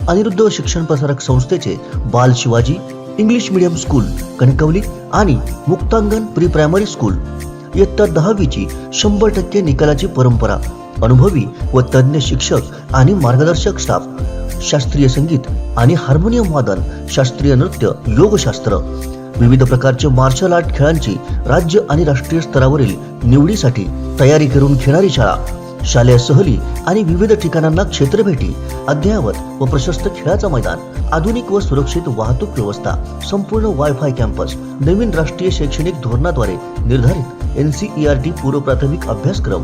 अनिरुद्ध शिक्षण प्रसारक संस्थेचे बाल Shivaji English medium school Kankavli आणि मुक्तांगण प्री प्रायमरी स्कूल इयत्ता 10वीची 100% निकालाची परंपरा, अनुभवी व तज्ञ शिक्षक आणि मार्गदर्शक स्टाफ, शास्त्रीय संगीत आणि हार्मोनियम वादन, शास्त्रीय नृत्य, योगशास्त्र, विविध प्रकारचे मार्शल आर्ट खेळांची राज्य आणि राष्ट्रीय स्तरावरील निवडीसाठी तयारी करून घेणारी शाळा, शालेय सहली आणि विविध ठिकाणांना क्षेत्रभेटी, अद्ययावत व प्रशस्त खेळाचं मैदान, आधुनिक व सुरक्षित वाहतूक व्यवस्था, संपूर्ण वायफाय कॅम्पस, नवीन राष्ट्रीय शैक्षणिक धोरणाद्वारे निर्धारित NCERT पूर्व प्राथमिक अभ्यासक्रम,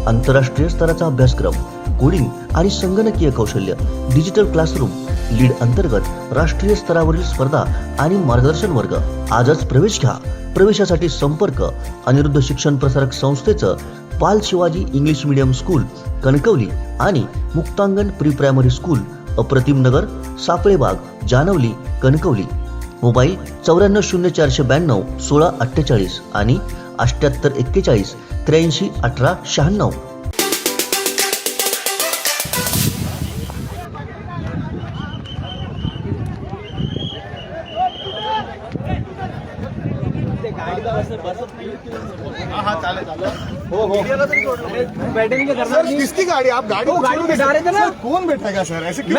आंतरराष्ट्रीय स्तराचा अभ्यासक्रम, कोडिंग आणि संगणकीय कौशल्य, डिजिटल क्लासरूम, लीड अंतर्गत राष्ट्रीय स्तरावरील स्पर्धा आणि मार्गदर्शन वर्ग. आजच प्रवेश घ्या. प्रवेशासाठी संपर्क अनिरुद्ध शिक्षण प्रसारक संस्थेचं बाल Shivaji English medium school Kankavli आणि मुक्तांगण प्री प्रायमरी स्कूल, अप्रतिम नगर, सापळेबाग, जानवली, कणकवली. मोबाईल 940492 1648 आणि 7841 83 18 96. सर किसकी गाड़ी? आप गाड़ी को गाड़ी बिठा रहे थे ना? कौन बैठेगा सर? ऐसे क्यों?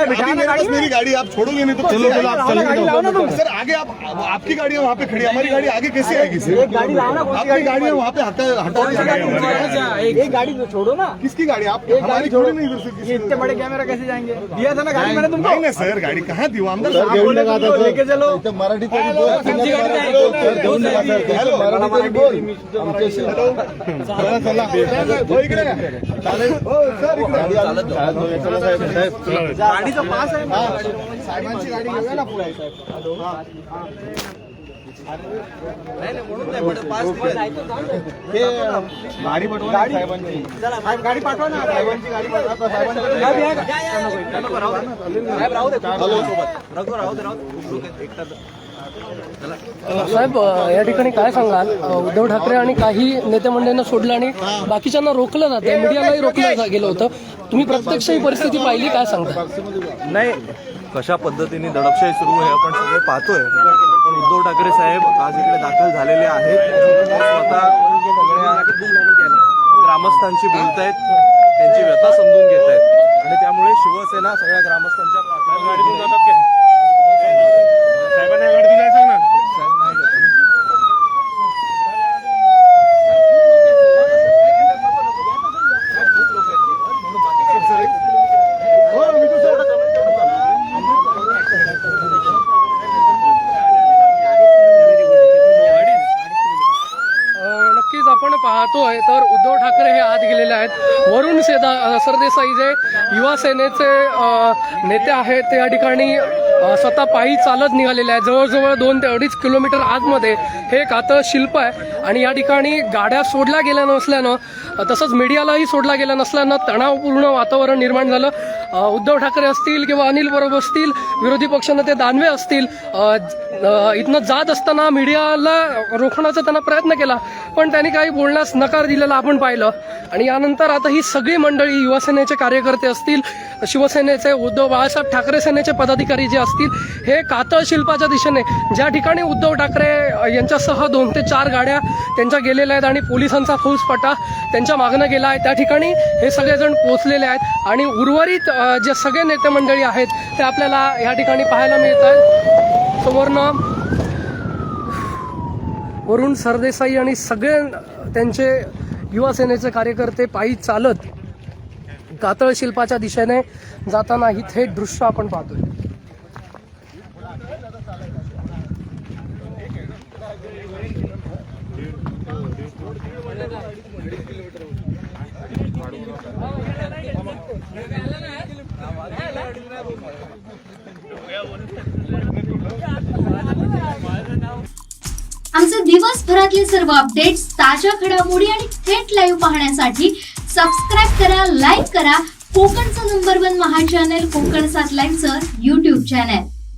मेरी गाड़ी आप छोड़ोगे नहीं तो चलो आप चलो सर आगे. आप आपकी गाड़ी वहाँ पे खड़ी, हमारी गाड़ी आगे कैसे आएगी सर? आपकी गाड़ी वहाँ पे हटा. एक गाड़ी तो छोड़ो ना. किसकी गाड़ी? आप हमारी छोड़ो नहीं इधर से. इतने बड़े कैमरा कैसे जाएंगे? दिया था ना गाड़ी मैंने तुमको. नहीं सर, गाड़ी कहाँ दी? अंदर लेके चलो. मराठी गाडीचा पास आहे साहेबांची गाडी घेऊया ना पुढे. गाडी पाठवा साहेबांची. गाडी पाठवा ना साहेबांची गाडी पाठवा. साहेब, या ठिकाणी काय सांगाल? उद्धव ठाकरे आणि काही नेते मंडळींना सोडलं आणि बाकीच्यांना रोखलं जातं, मीडियालाही रोखलं गेलं होतं. तुम्ही प्रत्यक्ष ही परिस्थिती पाहिली, काय सांगता? नाही, कशा पद्धतीने दडपशाही सुरू आहे आपण सगळे पाहतोय. पण उद्धव ठाकरे साहेब आज इकडे दाखल झालेले आहेत. स्वतः ग्रामस्थांशी बोलतायत, त्यांची व्यथा समजून घेत आहेत आणि त्यामुळे शिवसेना सगळ्या ग्रामस्थांच्या गाडीतून जातात. साहेबांना गाडीतून जायचं ना. नक्कीच आपण पाहतोय तर उद्धव ठाकरे हे आत गेलेले आहेत. वरुण सरदेसाई जे युवा सेनेचे नेते आहेत ते या ठिकाणी स्वतः पायी चालत निघालेले आहेत. जवळजवळ 2 ते 2.5 किलोमीटर आतमध्ये हे कातं शिल्प आहे आणि या ठिकाणी गाड्या सोडल्या गेल्या नसल्यानं, तसंच मीडियालाही सोडला गेला नसल्यानं तणावपूर्ण वातावरण निर्माण झालं. उद्धव ठाकरे असतील किंवा अनिल परब असतील, विरोधी पक्षनेते दानवे असतील, इथनं जात असताना मीडियाला रोखण्याचा त्यांना प्रयत्न केला, पण त्यांनी काही बोलण्यास नकार दिलेला आपण पाहिलं. आणि यानंतर आता ही सगळी मंडळी, युवासेनेचे कार्यकर्ते असतील, शिवसेनेचे, उद्धव बाळासाहेब ठाकरे सेनेचे पदाधिकारी जे असतील, हे कातळ शिल्पाच्या दिशेने, ज्या ठिकाणी उद्धव ठाकरे यांच्यासह 2 ते 4 गाड्या त्यांच्या गेलेल्या आहेत आणि पोलिसांचा फौजफाटा त्यांच्या मागणं गेला आहे, त्या ठिकाणी हे सगळेजण पोहोचलेले आहेत. आणि उर्वरित जे सगळे नेते मंडळी आहेत ते आपल्याला या ठिकाणी पाहायला मिळत आहेत. समोरनं वरुण सरदेसाई आणि सगळे त्यांचे युवा सेनेचे कार्यकर्ते पायी चालत कातळ शिल्पाच्या दिशेने जाताना ही थेट दृश्य आपण पाहतोय. आमचे दिवसभरातले सर्व अपडेट्स, ताज्या घडामोडी आणि थेट लाईव्ह पाहण्यासाठी सबस्क्राईब करा, लाईक करा कोकणचं नंबर 1 महा चॅनल कोकण 7 लाईव्हचं YouTube चॅनल.